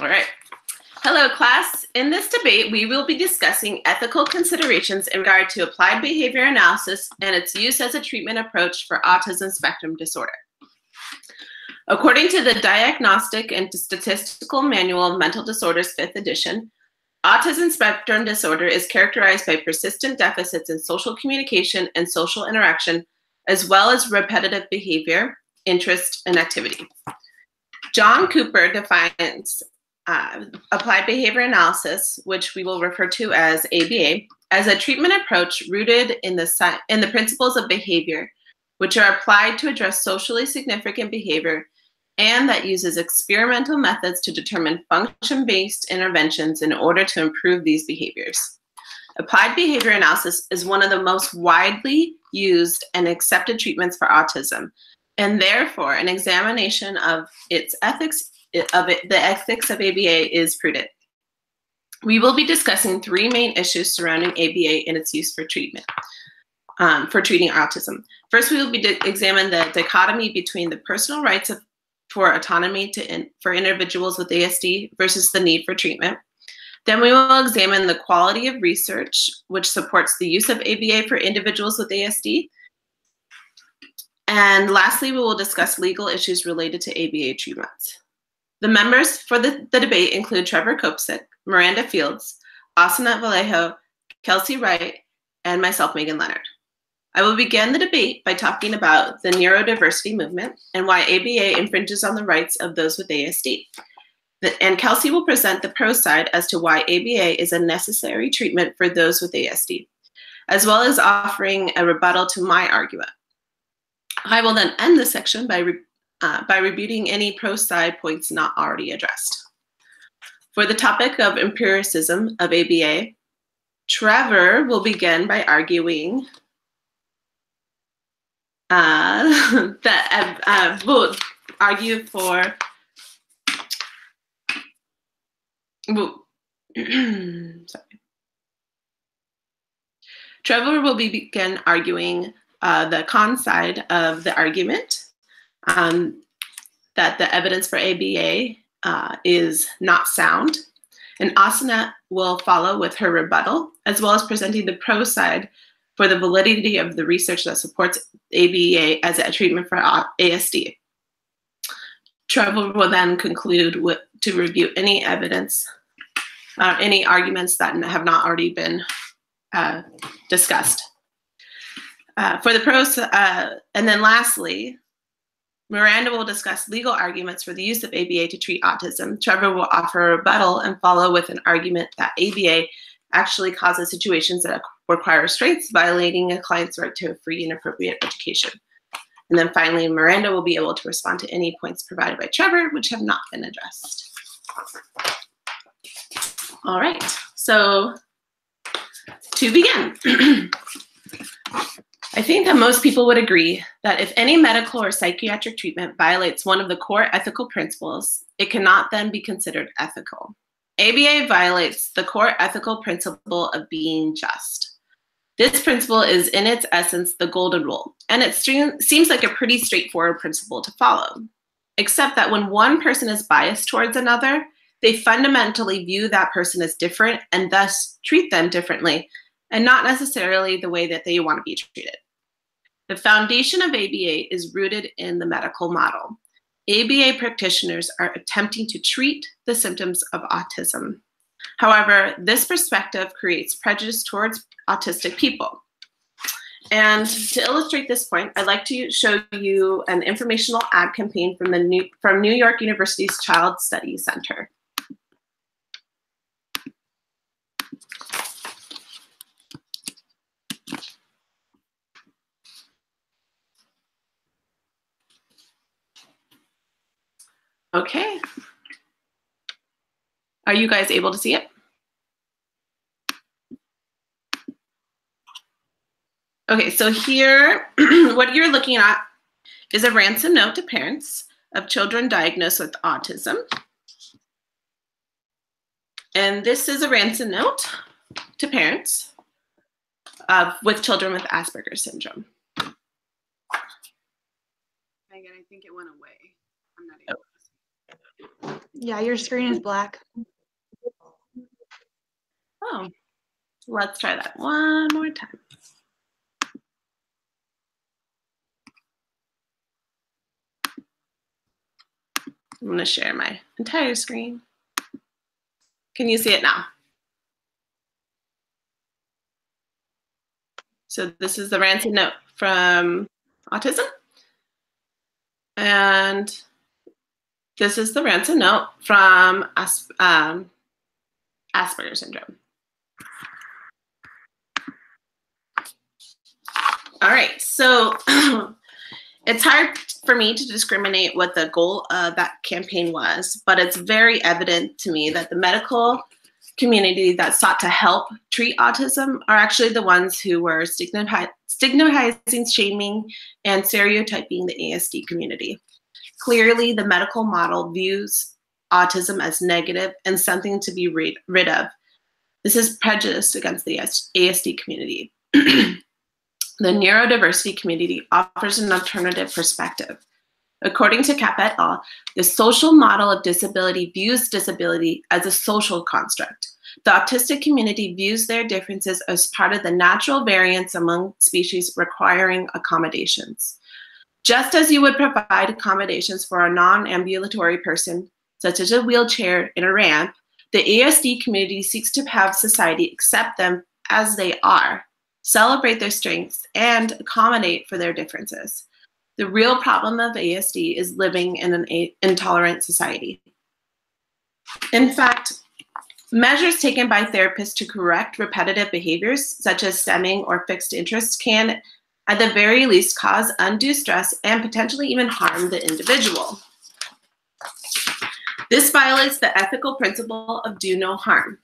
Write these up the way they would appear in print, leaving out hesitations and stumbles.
All right. Hello, class. In this debate, we will be discussing ethical considerations in regard to applied behavior analysis and its use as a treatment approach for autism spectrum disorder. According to the Diagnostic and Statistical Manual of Mental Disorders, 5th edition, autism spectrum disorder is characterized by persistent deficits in social communication and social interaction, as well as repetitive behavior, interest, and activity. John Cooper defines applied behavior analysis, which we will refer to as ABA, as a treatment approach rooted in the principles of behavior, which are applied to address socially significant behavior, and that uses experimental methods to determine function-based interventions in order to improve these behaviors. Applied behavior analysis is one of the most widely used and accepted treatments for autism, and therefore an examination of its ethics the ethics of ABA is prudent. We will be discussing three main issues surrounding ABA and its use for treatment, for treating autism. First, we will be examine the dichotomy between the personal rights for autonomy for individuals with ASD versus the need for treatment. Then we will examine the quality of research which supports the use of ABA for individuals with ASD. And lastly, we will discuss legal issues related to ABA treatments. The members for the debate include Trevor Kopsick, Miranda Fields, Asenath Vallejo, Kelsey Wright, and myself, Megan Leonard. I will begin the debate by talking about the neurodiversity movement and why ABA infringes on the rights of those with ASD. And Kelsey will present the pro side as to why ABA is a necessary treatment for those with ASD, as well as offering a rebuttal to my argument. I will then end the section by rebuting any pro-side points not already addressed. For the topic of empiricism of ABA, Trevor will begin by arguing will argue for sorry. Trevor will begin arguing the con side of the argument, that the evidence for ABA is not sound. And Asenath will follow with her rebuttal, as well as presenting the pro side for the validity of the research that supports ABA as a treatment for ASD. Trevor will then conclude to review any evidence, any arguments that have not already been discussed. For the pros, and then lastly, Miranda will discuss legal arguments for the use of ABA to treat autism. Trevor will offer a rebuttal and follow with an argument that ABA actually causes situations that require restraints, violating a client's right to a free and appropriate education. And then finally, Miranda will be able to respond to any points provided by Trevor, which have not been addressed. All right, so to begin. I think that most people would agree that if any medical or psychiatric treatment violates one of the core ethical principles, it cannot then be considered ethical. ABA violates the core ethical principle of being just. This principle is in its essence the golden rule, and it seems like a pretty straightforward principle to follow, except that when one person is biased towards another, they fundamentally view that person as different and thus treat them differently, and not necessarily the way that they want to be treated. The foundation of ABA is rooted in the medical model. ABA practitioners are attempting to treat the symptoms of autism. However, this perspective creates prejudice towards autistic people. And to illustrate this point, I'd like to show you an informational ad campaign from New York University's Child Study Center. Okay. Are you guys able to see it? Okay, so here, what you're looking at is a ransom note to parents of children diagnosed with autism. And this is a ransom note to parents with children with Asperger's syndrome. Megan, I think it went away. I'm not able to see. Yeah, your screen is black. Oh, let's try that one more time. I'm going to share my entire screen. Can you see it now? So this is the ransom note from autism. And this is the ransom note from Asperger's syndrome. All right, so it's hard for me to discriminate what the goal of that campaign was, but it's very evident to me that the medical community that sought to help treat autism are actually the ones who were stigmatizing, shaming, and stereotyping the ASD community. Clearly, the medical model views autism as negative and something to be rid of. This is prejudice against the ASD community. The neurodiversity community offers an alternative perspective. According to Kappa et al., the social model of disability views disability as a social construct. The autistic community views their differences as part of the natural variance among species requiring accommodations. Just as you would provide accommodations for a non-ambulatory person, such as a wheelchair and a ramp, the ASD community seeks to have society accept them as they are, celebrate their strengths, and accommodate for their differences. The real problem of ASD is living in an intolerant society. In fact, measures taken by therapists to correct repetitive behaviors, such as stemming or fixed interests, can, at the very least, cause undue stress and potentially even harm the individual. This violates the ethical principle of do no harm.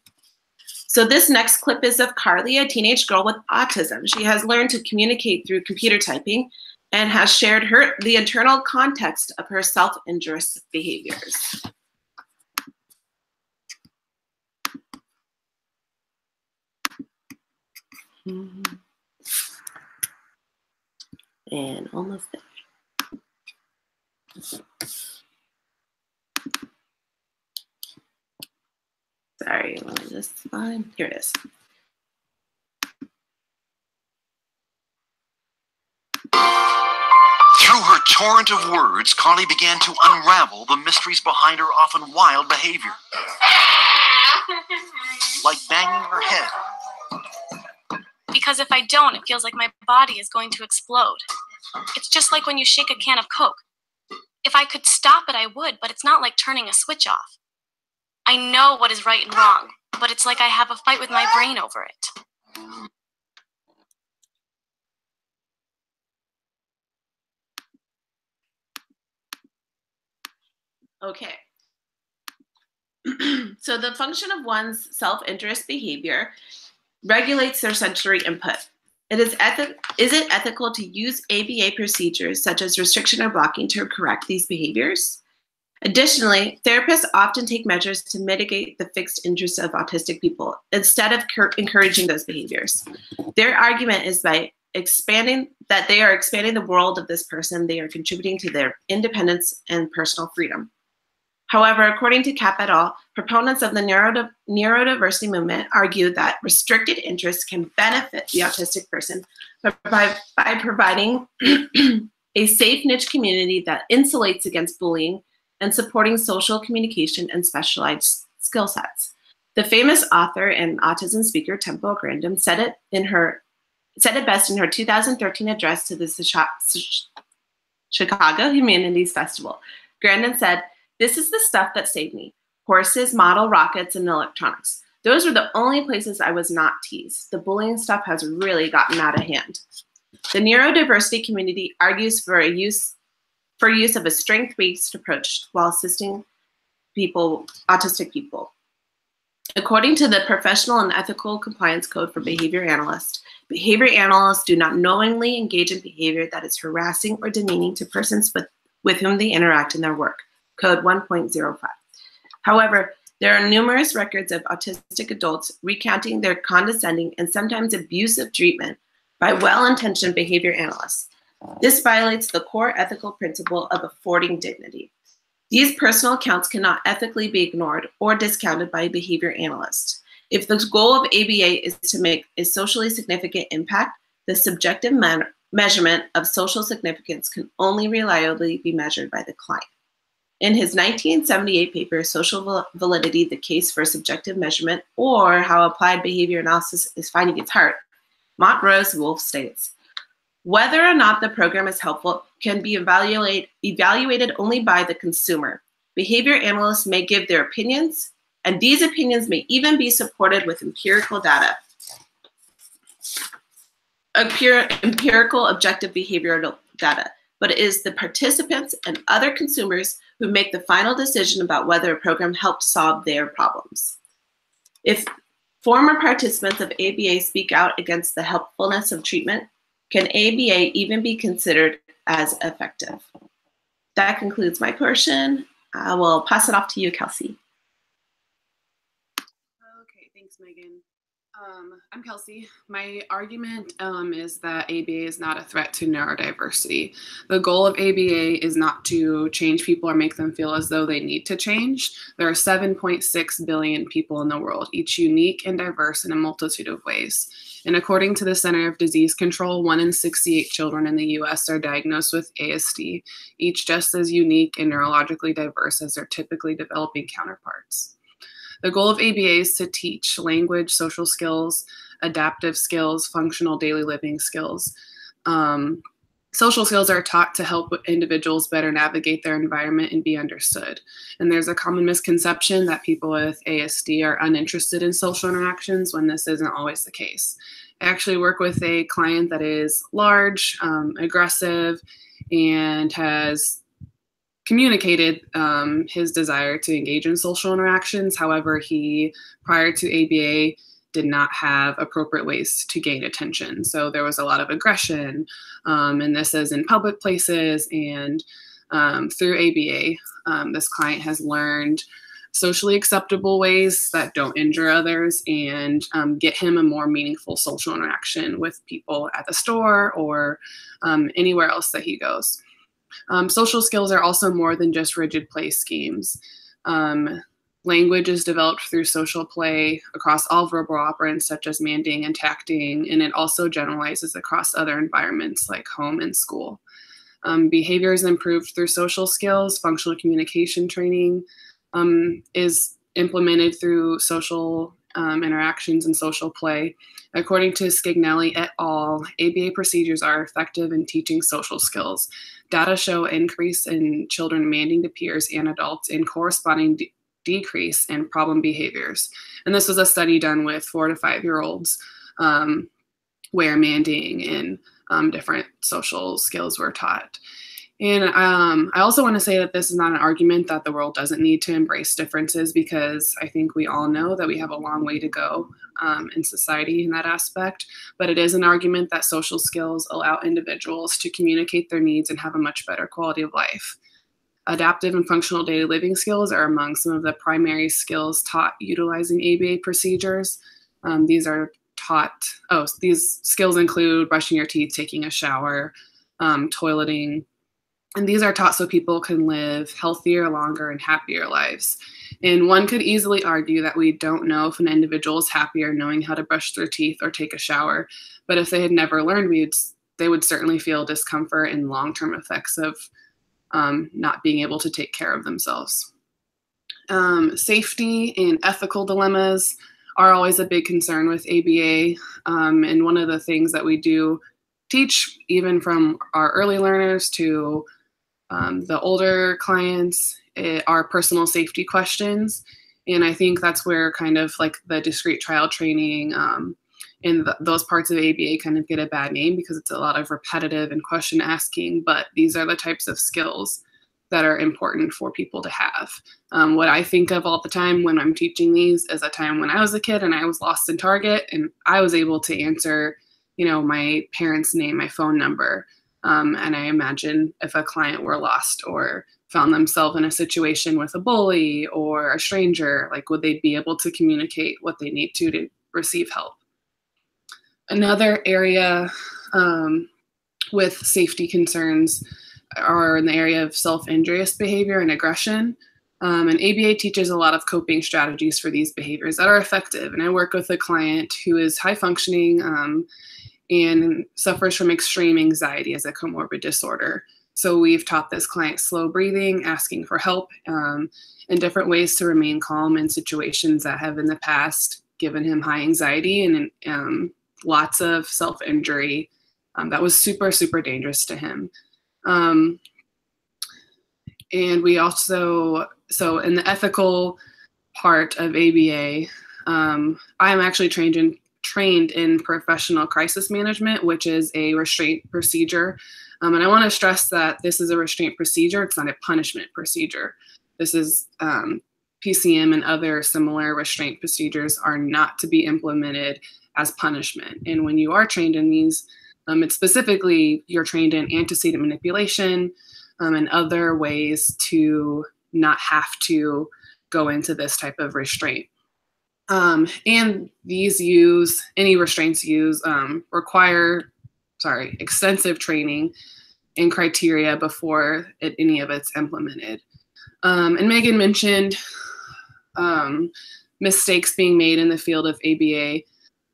So this next clip is of Carly, a teenage girl with autism. She has learned to communicate through computer typing and has shared the internal context of her self-injurious behaviors. And almost there. Sorry, let me just find, here it is. Through her torrent of words, Carly began to unravel the mysteries behind her often wild behavior. Like banging her head. Because if I don't, it feels like my body is going to explode. It's just like when you shake a can of Coke. If I could stop it, I would, but it's not like turning a switch off. I know what is right and wrong, but it's like I have a fight with my brain over it. Okay. So the function of one's self-interest behavior regulates their sensory input. Is it ethical to use ABA procedures such as restriction or blocking to correct these behaviors? Additionally, therapists often take measures to mitigate the fixed interests of autistic people instead of encouraging those behaviors. Their argument is by expanding the world of this person, they are contributing to their independence and personal freedom. However, according to Kappa et al., proponents of the neurodiversity movement argue that restricted interests can benefit the autistic person by providing a safe niche community that insulates against bullying and supporting social communication and specialized skill sets. The famous author and autism speaker Temple Grandin said it best in her 2013 address to the Chicago Humanities Festival. Grandin said, "This is the stuff that saved me. Horses, model rockets, and electronics. Those were the only places I was not teased. The bullying stuff has really gotten out of hand." The neurodiversity community argues for use of a strength-based approach while assisting autistic people. According to the Professional and Ethical Compliance Code for Behavior Analysts do not knowingly engage in behavior that is harassing or demeaning to persons with whom they interact in their work. Code 1.05. However, there are numerous records of autistic adults recounting their condescending and sometimes abusive treatment by well-intentioned behavior analysts. This violates the core ethical principle of affording dignity. These personal accounts cannot ethically be ignored or discounted by a behavior analyst. If the goal of ABA is to make a socially significant impact, the subjective measurement of social significance can only reliably be measured by the client. In his 1978 paper, Social Validity, the Case for Subjective Measurement, or How Applied Behavior Analysis is Finding Its Heart, Montrose Wolf states, whether or not the program is helpful can be evaluated only by the consumer. Behavior analysts may give their opinions, and these opinions may even be supported with empirical data. Empirical objective behavioral data, but it is the participants and other consumers who make the final decision about whether a program helped solve their problems. If former participants of ABA speak out against the helpfulness of treatment, can ABA even be considered as effective? That concludes my portion. I will pass it off to you, Kelsey. Okay, thanks, Megan. I'm Kelsey. My argument is that ABA is not a threat to neurodiversity. The goal of ABA is not to change people or make them feel as though they need to change. There are 7.6 billion people in the world, each unique and diverse in a multitude of ways. And according to the Center of Disease Control, 1 in 68 children in the US are diagnosed with ASD, each just as unique and neurologically diverse as their typically developing counterparts. The goal of ABA is to teach language, social skills, adaptive skills, functional daily living skills. Social skills are taught to help individuals better navigate their environment and be understood. And there's a common misconception that people with ASD are uninterested in social interactions when this isn't always the case. I actually work with a client that is large, aggressive, and has communicated his desire to engage in social interactions. However, he, prior to ABA, did not have appropriate ways to gain attention. So there was a lot of aggression, and this is in public places. And through ABA, this client has learned socially acceptable ways that don't injure others and get him a more meaningful social interaction with people at the store or anywhere else that he goes. Social skills are also more than just rigid play schemes. Language is developed through social play across all verbal operants such as manding and tacting, and it also generalizes across other environments like home and school. Behavior is improved through social skills. Functional communication training is implemented through social interactions and social play. According to Schignelli et al., ABA procedures are effective in teaching social skills. Data show increase in children manding to peers and adults and corresponding decrease in problem behaviors. And this was a study done with 4 to 5-year-olds where manding and different social skills were taught. And I also want to say that this is not an argument that the world doesn't need to embrace differences, because I think we all know that we have a long way to go in society in that aspect. But it is an argument that social skills allow individuals to communicate their needs and have a much better quality of life. Adaptive and functional daily living skills are among some of the primary skills taught utilizing ABA procedures. These skills include brushing your teeth, taking a shower, toileting. And these are taught so people can live healthier, longer, and happier lives. And one could easily argue that we don't know if an individual is happier knowing how to brush their teeth or take a shower. But if they had never learned, they would certainly feel discomfort and long-term effects of not being able to take care of themselves. Safety and ethical dilemmas are always a big concern with ABA. And one of the things that we do teach, even from our early learners to the older clients, are personal safety questions. And I think that's where kind of like the discrete trial training and those parts of ABA kind of get a bad name because it's a lot of repetitive and question asking, but these are the types of skills that are important for people to have. What I think of all the time when I'm teaching these is a time when I was a kid and I was lost in Target and I was able to answer, my parents' name, my phone number. And I imagine if a client were lost or found themselves in a situation with a bully or a stranger, like would they be able to communicate what they need to receive help? Another area with safety concerns are in the area of self-injurious behavior and aggression. And ABA teaches a lot of coping strategies for these behaviors that are effective. And I work with a client who is high functioning and suffers from extreme anxiety as a comorbid disorder. So we've taught this client slow breathing, asking for help, and different ways to remain calm in situations that have in the past given him high anxiety and lots of self-injury that was super, super dangerous to him. And we also, so in the ethical part of ABA, I am actually trained in professional crisis management, which is a restraint procedure. And I want to stress that this is a restraint procedure. It's not a punishment procedure. This is PCM and other similar restraint procedures are not to be implemented as punishment. And when you are trained in these, it's specifically you're trained in antecedent manipulation and other ways to not have to go into this type of restraint. And any restraints require extensive training and criteria before any of it's implemented. And Megan mentioned mistakes being made in the field of ABA.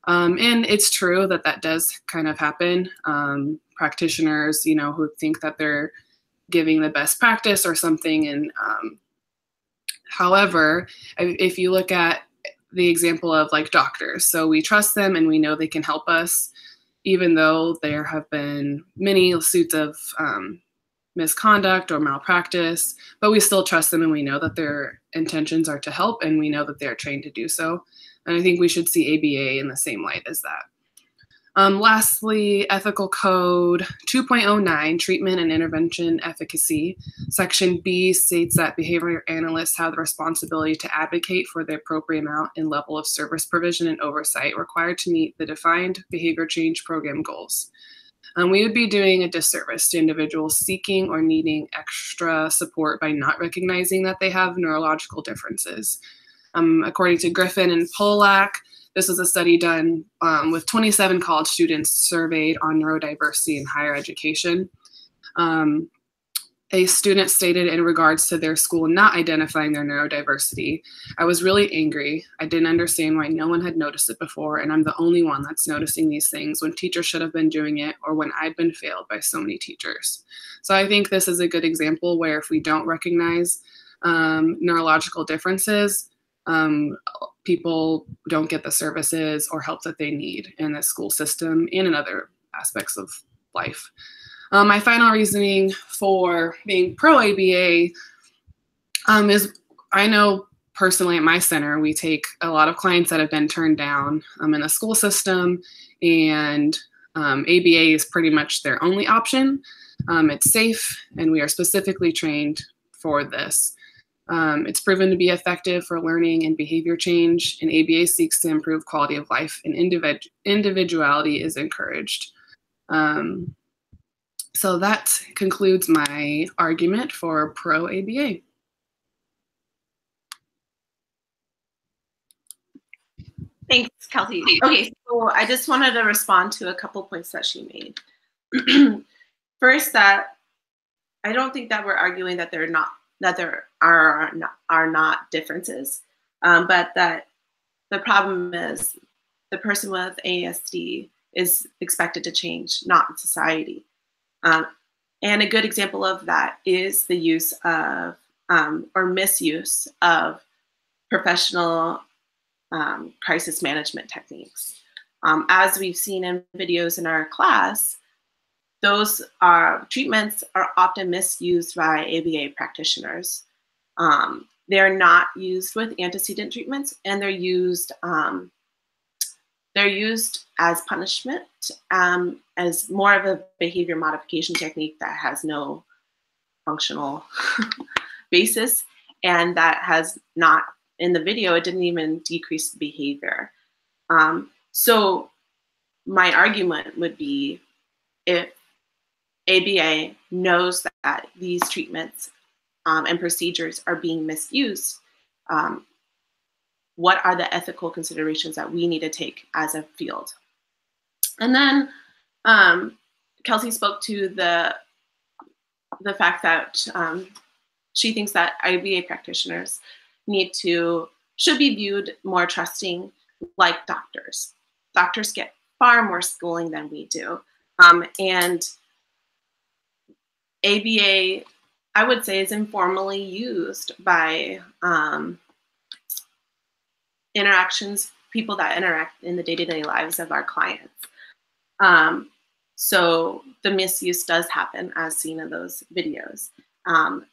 And it's true that does kind of happen. Practitioners, who think that they're giving the best practice or something. And however, if you look at the example of like doctors, so we trust them and we know they can help us, even though there have been many suits of misconduct or malpractice, but we still trust them and we know that their intentions are to help and we know that they're trained to do so. And I think we should see ABA in the same light as that. Lastly, Ethical Code 2.09, Treatment and Intervention Efficacy. Section B states that behavior analysts have the responsibility to advocate for the appropriate amount and level of service provision and oversight required to meet the defined behavior change program goals. We would be doing a disservice to individuals seeking or needing extra support by not recognizing that they have neurological differences. According to Griffin and Polak, this is a study done with 27 college students surveyed on neurodiversity in higher education. A student stated in regards to their school not identifying their neurodiversity, "I was really angry. I didn't understand why no one had noticed it before, and I'm the only one that's noticing these things when teachers should have been doing it or when I'd been failed by so many teachers." So I think this is a good example where if we don't recognize neurological differences, people don't get the services or help that they need in the school system and in other aspects of life. My final reasoning for being pro-ABA is I know personally at my center, we take a lot of clients that have been turned down in the school system, and ABA is pretty much their only option. It's safe, and we are specifically trained for this. It's proven to be effective for learning and behavior change, and ABA seeks to improve quality of life, and individuality is encouraged. So that concludes my argument for pro-ABA. Thanks, Kelsey. Okay, so I just wanted to respond to a couple points that she made. First, that I don't think that we're arguing that there are not differences, but that the problem is the person with ASD is expected to change, not society. And a good example of that is the use of or misuse of professional crisis management techniques. As we've seen in videos in our class, those treatments are often misused by ABA practitioners. They're not used with antecedent treatments, and they're used as punishment, as more of a behavior modification technique that has no functional basis, and that has not, in the video, it didn't even decrease the behavior. So my argument would be, if ABA knows that these treatments and procedures are being misused, what are the ethical considerations that we need to take as a field? And then Kelsey spoke to the the fact that she thinks that ABA practitioners should be viewed more trusting like doctors. Doctors get far more schooling than we do. And ABA, I would say, is informally used by people that interact in the day-to-day lives of our clients. So the misuse does happen as seen in those videos. And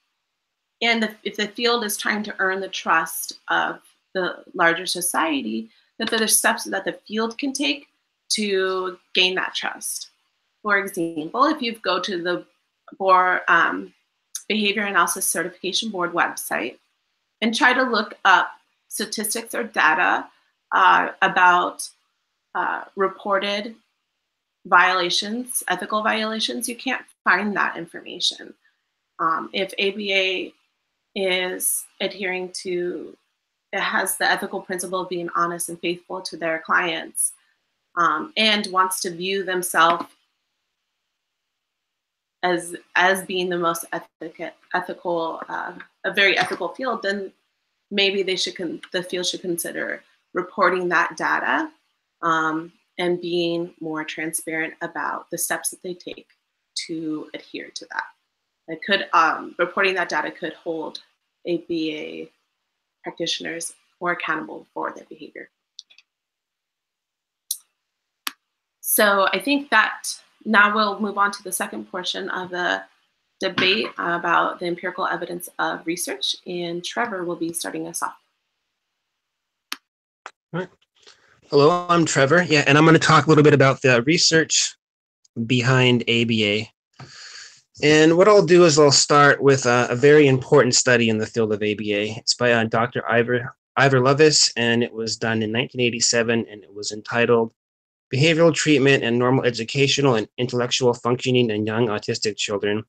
if the field is trying to earn the trust of the larger society, that there are steps that the field can take to gain that trust. For example, if you go to the Behavior Analysis Certification Board website and try to look up statistics or data about reported violations, ethical violations, you can't find that information. If ABA is adhering to, it has the ethical principle of being honest and faithful to their clients, and wants to view themselves as being the most ethical, a very ethical field, then maybe the field should consider reporting that data and being more transparent about the steps that they take to adhere to that. It could reporting that data could hold ABA practitioners more accountable for their behavior. So I think that now we'll move on to the second portion of the debate about the empirical evidence of research, and Trevor will be starting us off. All right. Hello, I'm Trevor. Yeah, and I'm going to talk a little bit about the research behind ABA. And what I'll do is I'll start with a very important study in the field of ABA. It's by Dr. Ivor Lovaas, and it was done in 1987, and it was entitled Behavioral Treatment and Normal Educational and Intellectual Functioning in Young Autistic Children.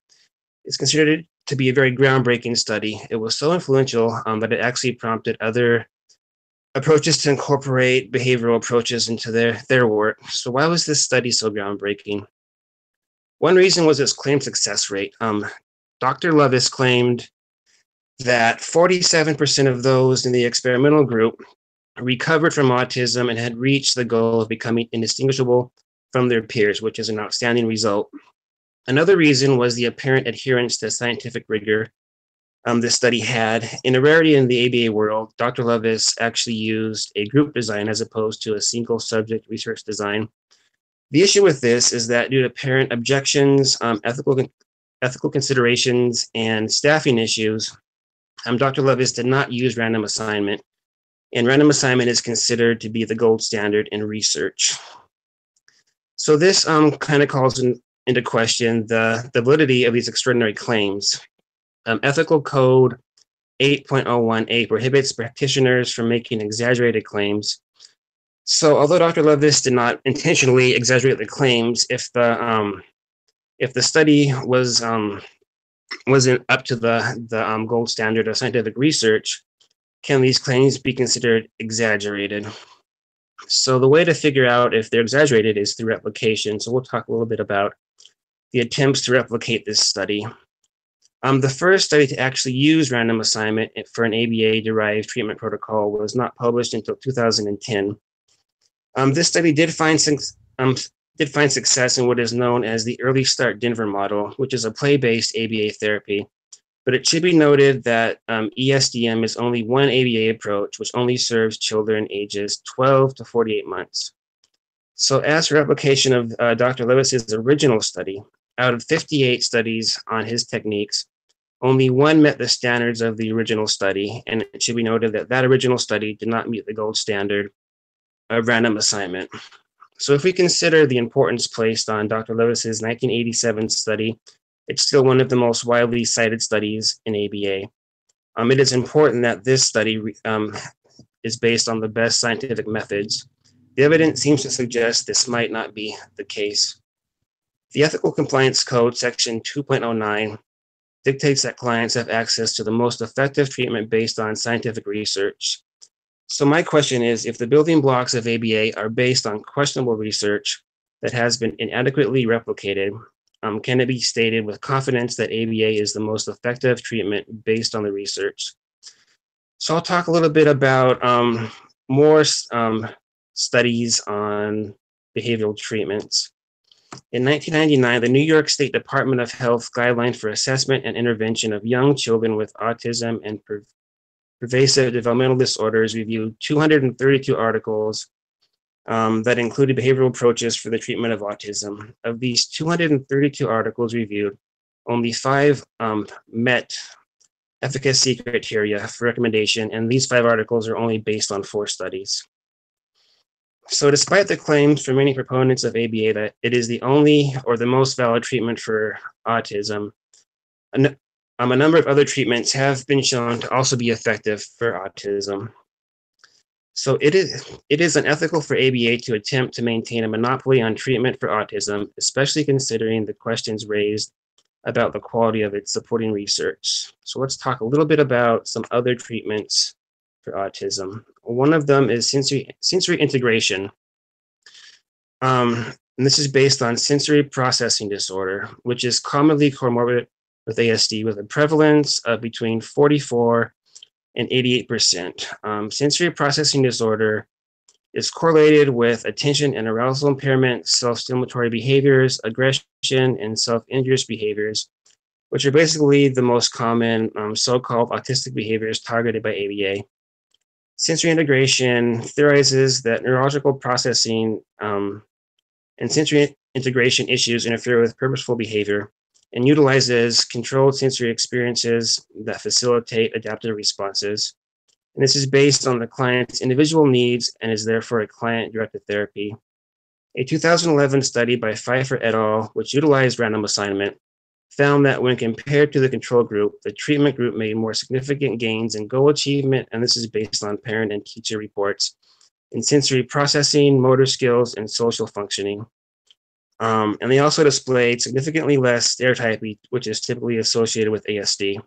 It's considered to be a very groundbreaking study. It was so influential that it actually prompted other approaches to incorporate behavioral approaches into their work. So why was this study so groundbreaking? One reason was its claimed success rate. Dr. Lovaas claimed that 47% of those in the experimental group recovered from autism and had reached the goal of becoming indistinguishable from their peers, which is an outstanding result. Another reason was the apparent adherence to scientific rigor this study had. In a rarity in the ABA world, Dr. Lovaas actually used a group design as opposed to a single subject research design. The issue with this is that due to parent objections, ethical considerations, and staffing issues, Dr. Lovaas did not use random assignment, and random assignment is considered to be the gold standard in research. So this kind of calls into question the validity of these extraordinary claims. Ethical Code 8.01a prohibits practitioners from making exaggerated claims. So although Dr. Lovaas did not intentionally exaggerate the claims, if the study wasn't up to the gold standard of scientific research, can these claims be considered exaggerated? So the way to figure out if they're exaggerated is through replication. So we'll talk a little bit about the attempts to replicate this study. The first study to actually use random assignment for an ABA-derived treatment protocol was not published until 2010. This study did find success in what is known as the Early Start Denver model, which is a play-based ABA therapy. But it should be noted that ESDM is only one ABA approach, which only serves children ages 12 to 48 months. So as for replication of Dr. Lovaas's original study, out of 58 studies on his techniques, only one met the standards of the original study, and it should be noted that that original study did not meet the gold standard of random assignment. So if we consider the importance placed on Dr. Lovaas's 1987 study, it's still one of the most widely cited studies in ABA. It is important that this study is based on the best scientific methods. The evidence seems to suggest this might not be the case. The Ethical Compliance Code, section 2.09, dictates that clients have access to the most effective treatment based on scientific research. So my question is, if the building blocks of ABA are based on questionable research that has been inadequately replicated, can it be stated with confidence that ABA is the most effective treatment based on the research. So I'll talk a little bit about more studies on behavioral treatments. In 1999, the New York State Department of Health Guidelines for Assessment and Intervention of Young Children with Autism and Pervasive Developmental Disorders reviewed 232 articles that included behavioral approaches for the treatment of autism. Of these 232 articles reviewed, only 5 met efficacy criteria for recommendation, and these 5 articles are only based on 4 studies. So despite the claims from many proponents of ABA that it is the only or the most valid treatment for autism, a number of other treatments have been shown to also be effective for autism. So it is unethical for ABA to attempt to maintain a monopoly on treatment for autism, especially considering the questions raised about the quality of its supporting research. So let's talk a little bit about some other treatments for autism. One of them is sensory integration. And this is based on sensory processing disorder, which is commonly comorbid with ASD with a prevalence of between 44 and 88%. Sensory processing disorder is correlated with attention and arousal impairment, self-stimulatory behaviors, aggression, and self-injurious behaviors, which are basically the most common so-called autistic behaviors targeted by ABA. Sensory integration theorizes that neurological processing and sensory integration issues interfere with purposeful behavior and utilizes controlled sensory experiences that facilitate adaptive responses. And this is based on the client's individual needs and is therefore a client-directed therapy. A 2011 study by Pfeiffer et al., which utilized random assignment, found that when compared to the control group, the treatment group made more significant gains in goal achievement, and this is based on parent and teacher reports, in sensory processing, motor skills, and social functioning. And they also displayed significantly less stereotypy, which is typically associated with ASD.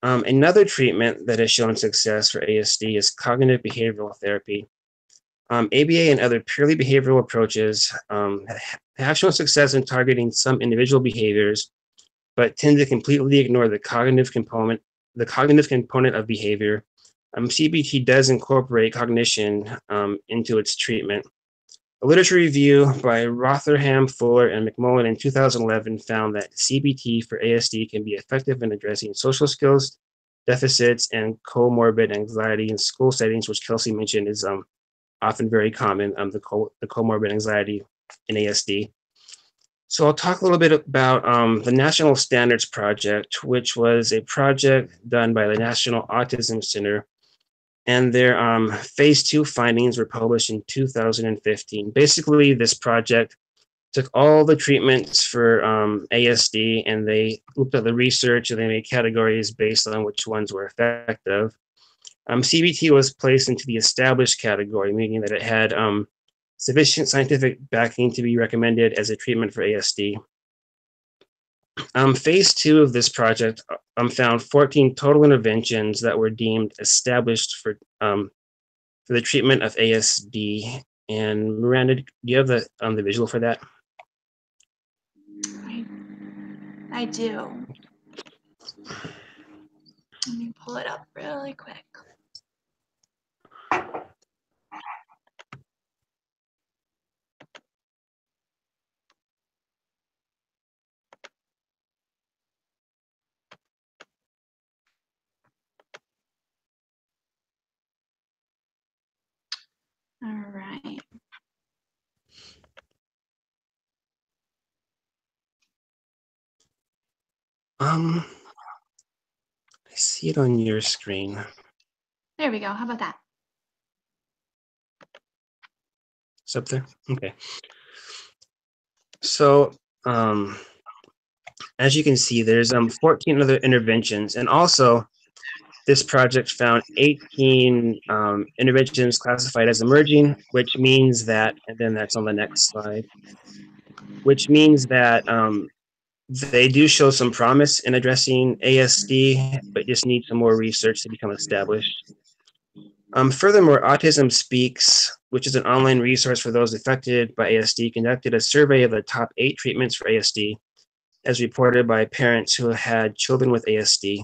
Another treatment that has shown success for ASD is cognitive behavioral therapy. ABA and other purely behavioral approaches have shown success in targeting some individual behaviors, but tend to completely ignore the cognitive component of behavior. CBT does incorporate cognition into its treatment. A literature review by Rotherham, Fuller, and McMullen in 2011 found that CBT for ASD can be effective in addressing social skills deficits and comorbid anxiety in school settings, which Kelsey mentioned is often very common, the comorbid anxiety in ASD. So I'll talk a little bit about the National Standards Project, which was a project done by the National Autism Center, and their phase 2 findings were published in 2015. Basically, this project took all the treatments for ASD and they looked at the research and they made categories based on which ones were effective. CBT was placed into the established category, meaning that it had sufficient scientific backing to be recommended as a treatment for ASD. Phase 2 of this project found 14 total interventions that were deemed established for the treatment of ASD. And Miranda, do you have the visual for that? I do. Let me pull it up really quick. All right. I see it on your screen. There we go. How about that? It's up there? Okay. So, as you can see, there's 14 other interventions, and also this project found 18 interventions classified as emerging, which means that, and then that's on the next slide, which means that they do show some promise in addressing ASD, but just need some more research to become established. Furthermore, Autism Speaks, which is an online resource for those affected by ASD, conducted a survey of the top 8 treatments for ASD as reported by parents who had children with ASD.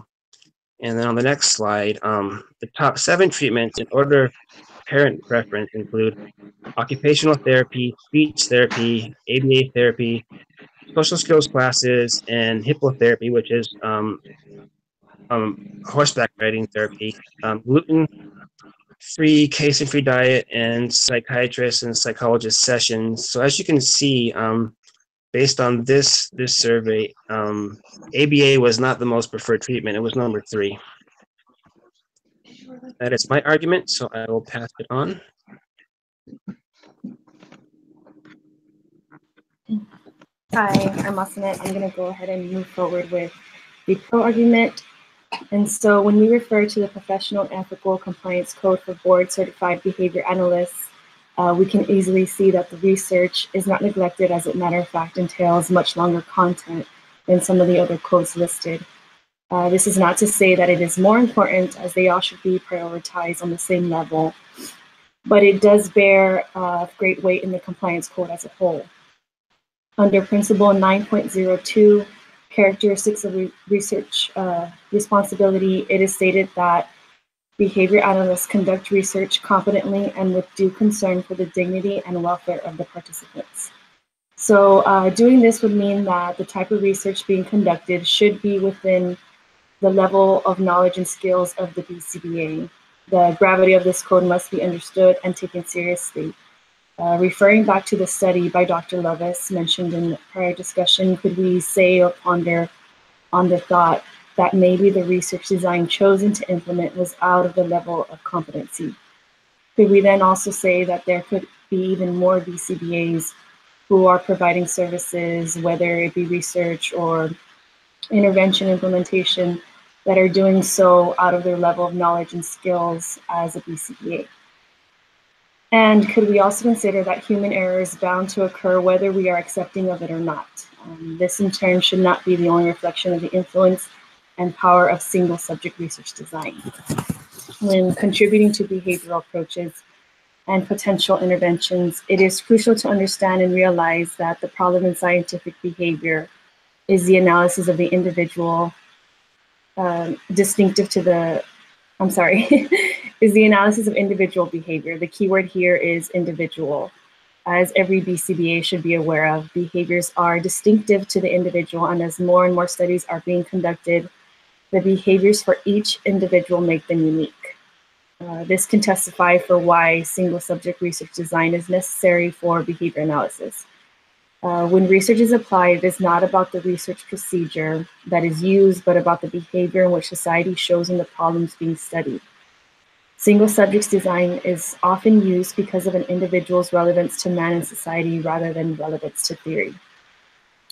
And then on the next slide, the top 7 treatments in order of parent preference include occupational therapy, speech therapy, ABA therapy, social skills classes, and hippotherapy, which is horseback riding therapy, gluten-free, casein-free diet, and psychiatrist and psychologist sessions. So as you can see, based on this survey, ABA was not the most preferred treatment. It was number 3. That is my argument, so I will pass it on. Hi, I'm Asanet. I'm going to go ahead and move forward with the pro-argument. And so when we refer to the Professional and Ethical Compliance Code for board-certified behavior analysts, we can easily see that the research is not neglected, as a matter of fact entails much longer content than some of the other codes listed. This is not to say that it is more important, as they all should be prioritized on the same level, but it does bear great weight in the compliance code as a whole. Under Principle 9.02, Characteristics of Research Responsibility, it is stated that behavior analysts conduct research competently and with due concern for the dignity and welfare of the participants. So doing this would mean that the type of research being conducted should be within the level of knowledge and skills of the BCBA. The gravity of this code must be understood and taken seriously. Referring back to the study by Dr. Lovis mentioned in the prior discussion, could we say or ponder on the thought that maybe the research design chosen to implement was out of the level of competency? Could we then also say that there could be even more BCBAs who are providing services, whether it be research or intervention implementation, that are doing so out of their level of knowledge and skills as a BCBA? And could we also consider that human error is bound to occur whether we are accepting of it or not? This in turn should not be the only reflection of the influence and power of single subject research design. When contributing to behavioral approaches and potential interventions, it is crucial to understand and realize that the problem in scientific behavior is the analysis of the individual is the analysis of individual behavior. The keyword here is individual. As every BCBA should be aware of, behaviors are distinctive to the individual, and as more and more studies are being conducted, the behaviors for each individual make them unique. This can testify for why single subject research design is necessary for behavior analysis. When research is applied, it is not about the research procedure that is used, but about the behavior in which society shows in the problems being studied. Single subjects design is often used because of an individual's relevance to man and society rather than relevance to theory.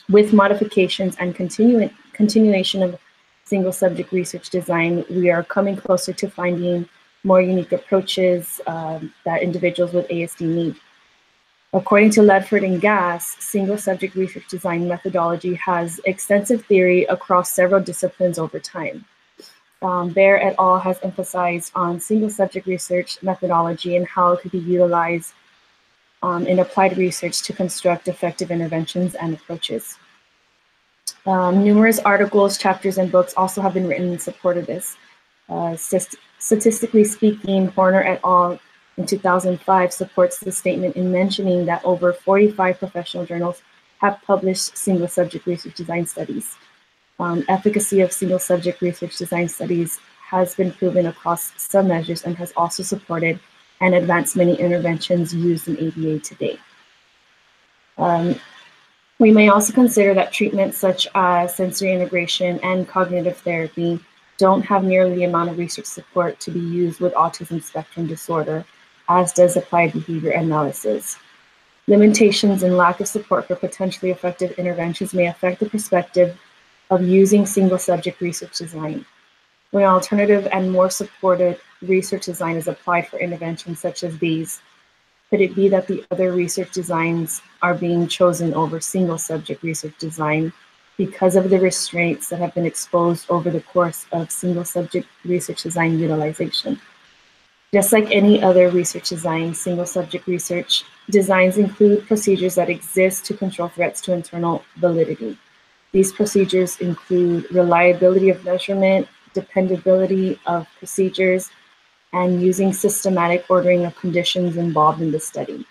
With modifications and continuation of single subject research design, we are coming closer to finding more unique approaches that individuals with ASD need. According to Ledford and Gass, single subject research design methodology has extensive theory across several disciplines over time. Baer et al. Has emphasized on single subject research methodology and how it could be utilized in applied research to construct effective interventions and approaches. Numerous articles, chapters, and books also have been written in support of this. Statistically speaking, Horner et al. In 2005 supports the statement in mentioning that over 45 professional journals have published single subject research design studies. Efficacy of single subject research design studies has been proven across some measures and has also supported and advanced many interventions used in ABA today. We may also consider that treatments such as sensory integration and cognitive therapy don't have nearly the amount of research support to be used with autism spectrum disorder, as does applied behavior analysis. Limitations and lack of support for potentially effective interventions may affect the perspective of using single subject research design. When alternative and more supported research design is applied for interventions such as these, could it be that the other research designs are being chosen over single subject research design because of the restraints that have been exposed over the course of single subject research design utilization? Just like any other research design, single subject research designs include procedures that exist to control threats to internal validity. These procedures include reliability of measurement, dependability of procedures, and using systematic ordering of conditions involved in the study.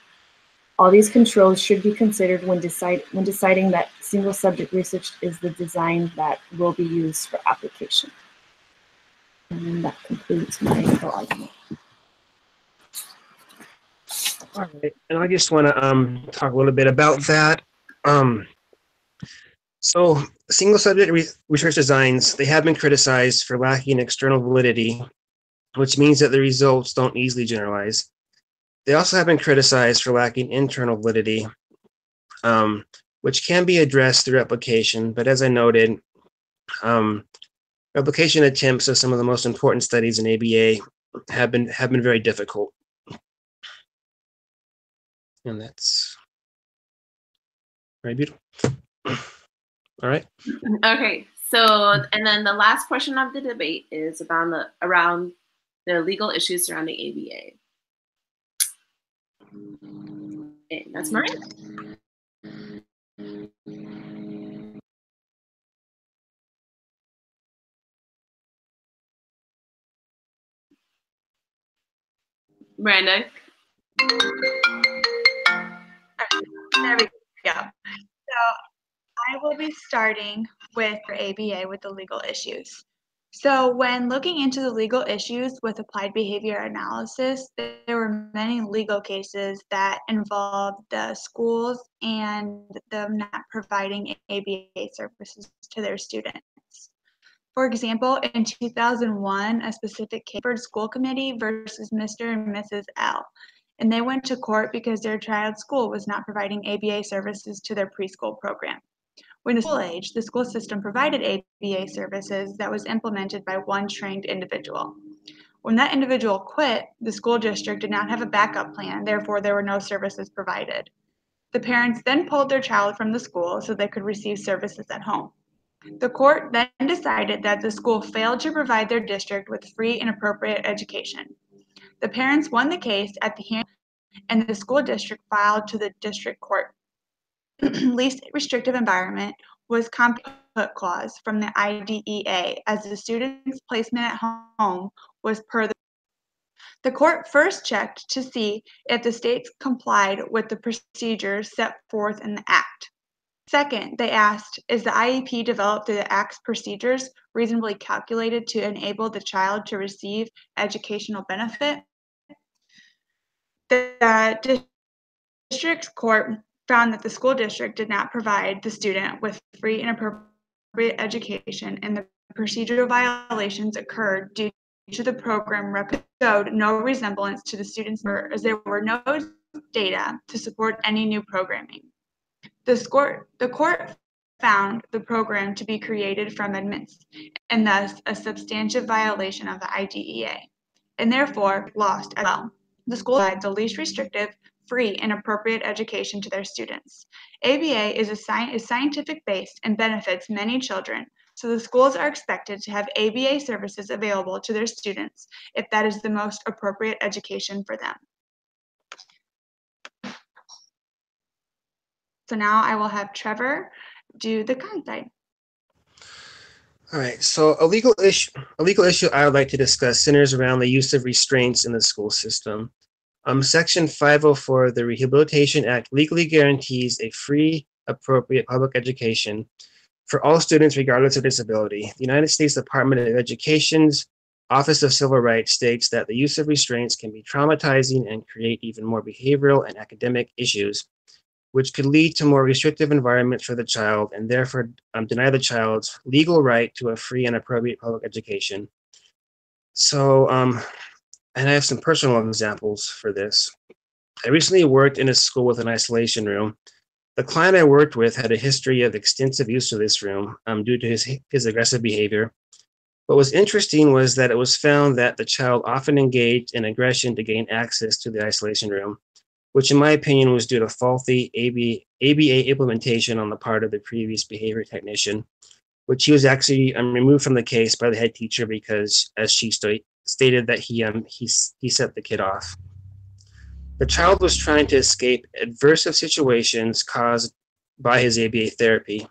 All these controls should be considered when deciding that single subject research is the design that will be used for application. And that concludes my argument. All right, and I just want to talk a little bit about that. So single subject research designs, they have been criticized for lacking external validity, which means that the results don't easily generalize. They also have been criticized for lacking internal validity, which can be addressed through replication. But as I noted, replication attempts of some of the most important studies in ABA have been very difficult. And that's very beautiful. All right. Okay, so, and then the last portion of the debate is around the legal issues surrounding ABA. Okay, that's Miranda. Miranda. There we go. So I will be starting with ABA with the legal issues. So when looking into the legal issues with applied behavior analysis, there were many legal cases that involved the schools and them not providing ABA services to their students. For example, in 2001, a specific case for School Committee versus Mr. and Mrs. L. And they went to court because their child's school was not providing ABA services to their preschool program. When the school age, the school system provided ABA services that was implemented by one trained individual. When that individual quit, the school district did not have a backup plan, therefore there were no services provided. The parents then pulled their child from the school so they could receive services at home. The court then decided that the school failed to provide their district with free and appropriate education. The parents won the case at the hearing, and the school district filed to the district court. Least restrictive environment was input clause from the IDEA, as the student's placement at home was per the court first checked to see if the states complied with the procedures set forth in the Act. Second, they asked, is the IEP developed through the Act's procedures reasonably calculated to enable the child to receive educational benefit? The district court found that the school district did not provide the student with free and appropriate education, and the procedural violations occurred due to the program showed no resemblance to the students, as there were no data to support any new programming. The court found the program to be created from admits, and thus a substantive violation of the IDEA, and therefore lost as well. The school provides the least restrictive, free, and appropriate education to their students. ABA is scientific based and benefits many children, so the schools are expected to have ABA services available to their students if that is the most appropriate education for them. So now I will have Trevor do the con side. All right, so a legal issue I would like to discuss centers around the use of restraints in the school system. Section 504 of the Rehabilitation Act legally guarantees a free, appropriate public education for all students regardless of disability. The United States Department of Education's Office of Civil Rights states that the use of restraints can be traumatizing and create even more behavioral and academic issues, which could lead to more restrictive environments for the child and therefore deny the child's legal right to a free and appropriate public education. So, and I have some personal examples for this. I recently worked in a school with an isolation room. The client I worked with had a history of extensive use of this room due to his aggressive behavior. What was interesting was that it was found that the child often engaged in aggression to gain access to the isolation room, which in my opinion was due to faulty ABA implementation on the part of the previous behavior technician, which he was actually removed from the case by the head teacher because, as she stated, that he set the kid off. The child was trying to escape adversive situations caused by his ABA therapy.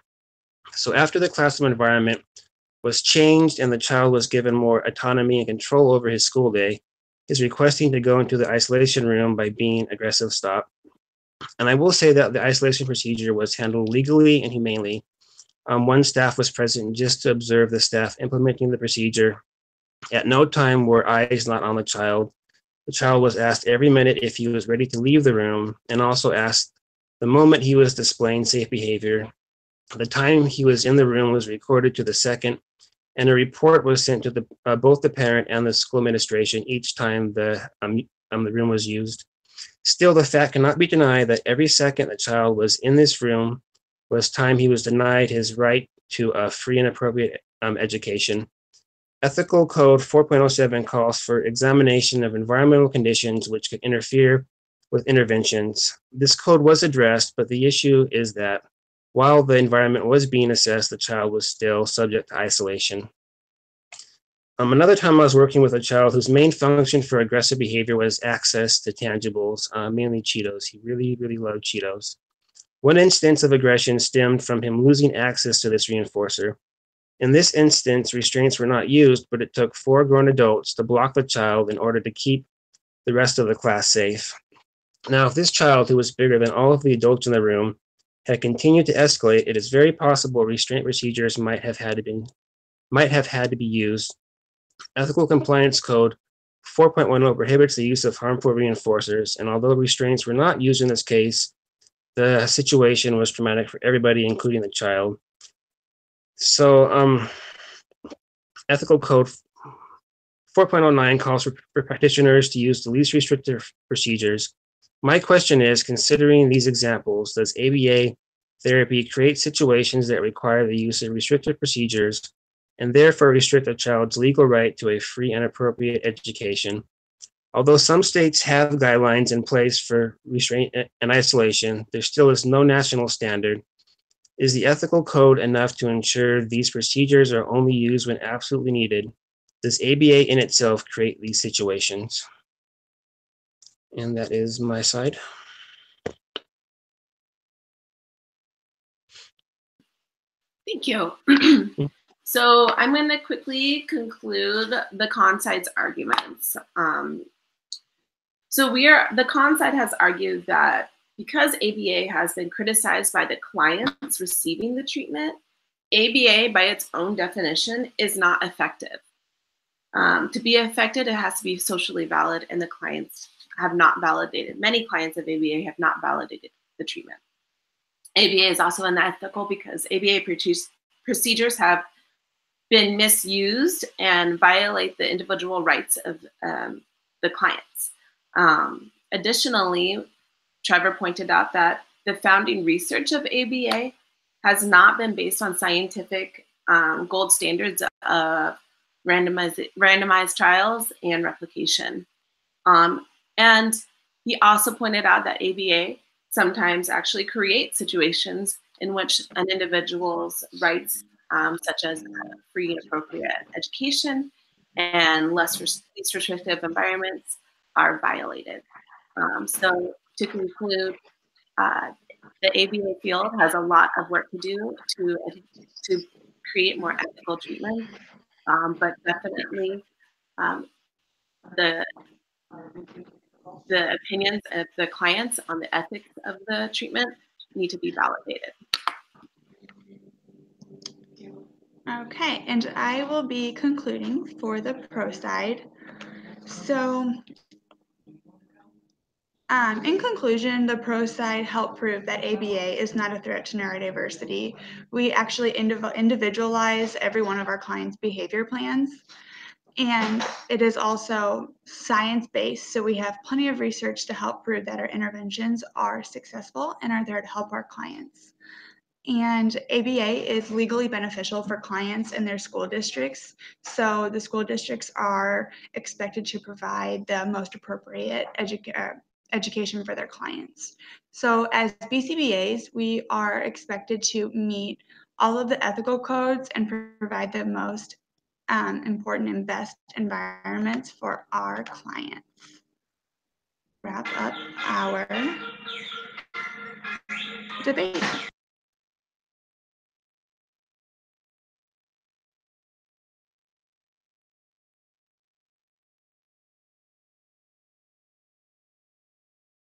So after the classroom environment was changed and the child was given more autonomy and control over his school day, his requesting to go into the isolation room by being aggressive stopped. And I will say that the isolation procedure was handled legally and humanely. One staff was present just to observe the staff implementing the procedure. At no time were eyes not on the child. The child was asked every minute if he was ready to leave the room, and also asked the moment he was displaying safe behavior. The time he was in the room was recorded to the second, and a report was sent to both the parent and the school administration each time the room was used. Still, the fact cannot be denied that every second the child was in this room was time he was denied his right to a free and appropriate education. Ethical Code 4.07 calls for examination of environmental conditions which could interfere with interventions. This code was addressed, but the issue is that while the environment was being assessed, the child was still subject to isolation. Another time I was working with a child whose main function for aggressive behavior was access to tangibles, mainly Cheetos. He really, really loved Cheetos. One instance of aggression stemmed from him losing access to this reinforcer. In this instance, restraints were not used, but it took 4 grown adults to block the child in order to keep the rest of the class safe. Now, if this child, who was bigger than all of the adults in the room, had continued to escalate, it is very possible restraint procedures might have had to be used. Ethical Compliance Code 4.10 prohibits the use of harmful reinforcers, and although restraints were not used in this case, the situation was traumatic for everybody, including the child. So, Ethical Code 4.09 calls for practitioners to use the least restrictive procedures. My question is, considering these examples, does ABA therapy create situations that require the use of restrictive procedures and therefore restrict a child's legal right to a free and appropriate education? Although some states have guidelines in place for restraint and isolation, there still is no national standard. Is the ethical code enough to ensure these procedures are only used when absolutely needed? Does ABA in itself create these situations? And that is my side. Thank you. So I'm going to quickly conclude the con side's arguments. The con side has argued that because ABA has been criticized by the clients receiving the treatment, ABA, by its own definition, is not effective. To be effective, it has to be socially valid, and the clients have not validated. Many clients of ABA have not validated the treatment. ABA is also unethical because ABA procedures have been misused and violate the individual rights of the clients. Additionally, Trevor pointed out that the founding research of ABA has not been based on scientific gold standards of randomized trials and replication. And he also pointed out that ABA sometimes actually creates situations in which an individual's rights, such as free and appropriate education and least restrictive environments, are violated. So to conclude, the ABA field has a lot of work to do to create more ethical treatment, but definitely the opinions of the clients on the ethics of the treatment need to be validated. Okay, and I will be concluding for the pro side. So, in conclusion, the pro side helped prove that ABA is not a threat to neurodiversity. We actually individualize every one of our clients' behavior plans, and it is also science-based, so we have plenty of research to help prove that our interventions are successful and are there to help our clients. And ABA is legally beneficial for clients and their school districts. So the school districts are expected to provide the most appropriate education for their clients. So as BCBAs, we are expected to meet all of the ethical codes and provide the most important and best environments for our clients. Wrap up our debate.